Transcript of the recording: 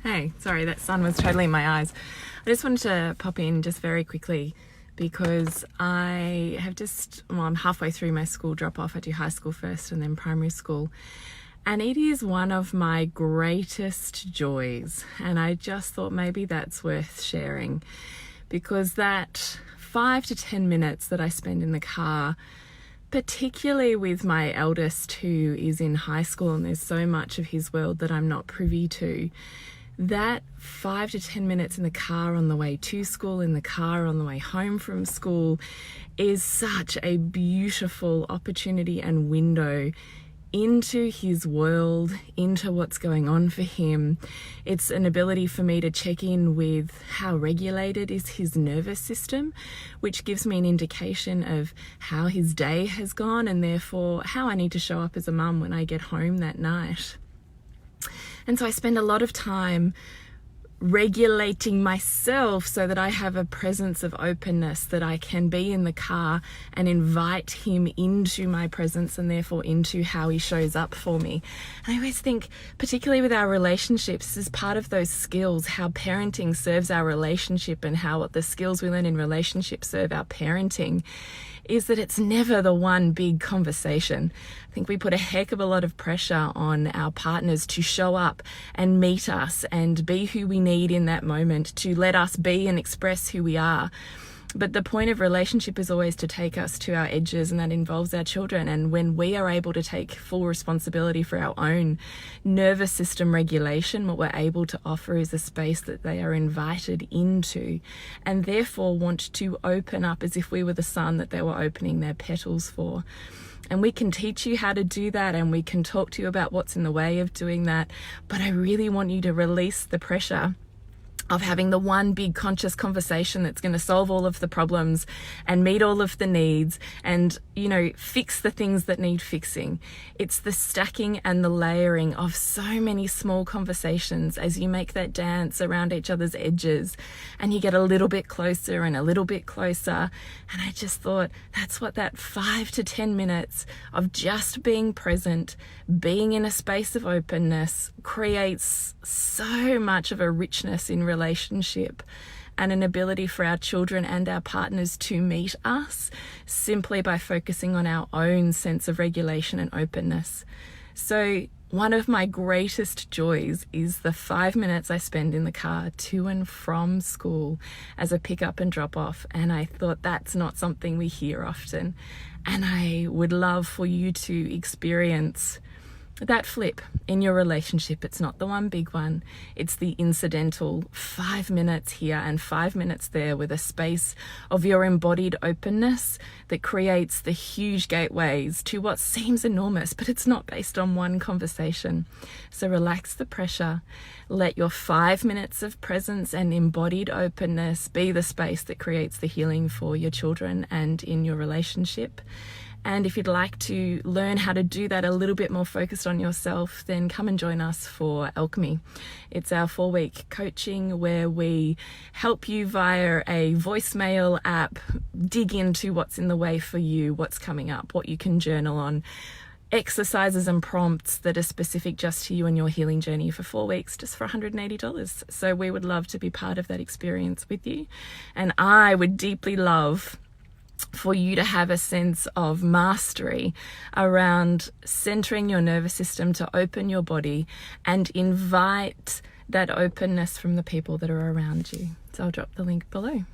Hey, sorry, that sun was totally in my eyes. I just wanted to pop in just very quickly because I'm halfway through my school drop off. I do high school first and then primary school. And it is one of my greatest joys. And I just thought maybe that's worth sharing, because that 5 to 10 minutes that I spend in the car, particularly with my eldest who is in high school and there's so much of his world that I'm not privy to, that 5 to 10 minutes in the car on the way to school, in the car on the way home from school, is such a beautiful opportunity and window into his world, into what's going on for him. It's an ability for me to check in with how regulated is his nervous system, which gives me an indication of how his day has gone and therefore how I need to show up as a mum when I get home that night. And so I spend a lot of time regulating myself so that I have a presence of openness, that I can be in the car and invite him into my presence and therefore into how he shows up for me. And I always think, particularly with our relationships, this is part of those skills, how parenting serves our relationship and how the skills we learn in relationships serve our parenting, is that it's never the one big conversation. I think we put a heck of a lot of pressure on our partners to show up and meet us and be who we need in that moment, to let us be and express who we are. But the point of relationship is always to take us to our edges, and that involves our children. And when we are able to take full responsibility for our own nervous system regulation, what we're able to offer is a space that they are invited into and therefore want to open up as if we were the sun that they were opening their petals for. And we can teach you how to do that, and we can talk to you about what's in the way of doing that. But I really want you to release the pressure of having the one big conscious conversation that's going to solve all of the problems and meet all of the needs and, fix the things that need fixing. It's the stacking and the layering of so many small conversations as you make that dance around each other's edges and you get a little bit closer and a little bit closer. And I just thought that's what that 5 to 10 minutes of just being present, being in a space of openness creates so much of a richness in relationship and an ability for our children and our partners to meet us simply by focusing on our own sense of regulation and openness. So one of my greatest joys is the 5 minutes I spend in the car to and from school as a pick up and drop off. And I thought that's not something we hear often. And I would love for you to experience that flip in your relationship. It's not the one big one. It's the incidental 5 minutes here and 5 minutes there with a space of your embodied openness that creates the huge gateways to what seems enormous, but it's not based on one conversation. So relax the pressure. Let your 5 minutes of presence and embodied openness be the space that creates the healing for your children and in your relationship. And if you'd like to learn how to do that a little bit more focused on yourself, then come and join us for Alchemy. It's our 4-week coaching where we help you via a voicemail app dig into what's in the way for you, what's coming up, what you can journal on, exercises and prompts that are specific just to you and your healing journey for 4 weeks, just for $180. So we would love to be part of that experience with you. And I would deeply love for you to have a sense of mastery around centering your nervous system to open your body and invite that openness from the people that are around you. So I'll drop the link below.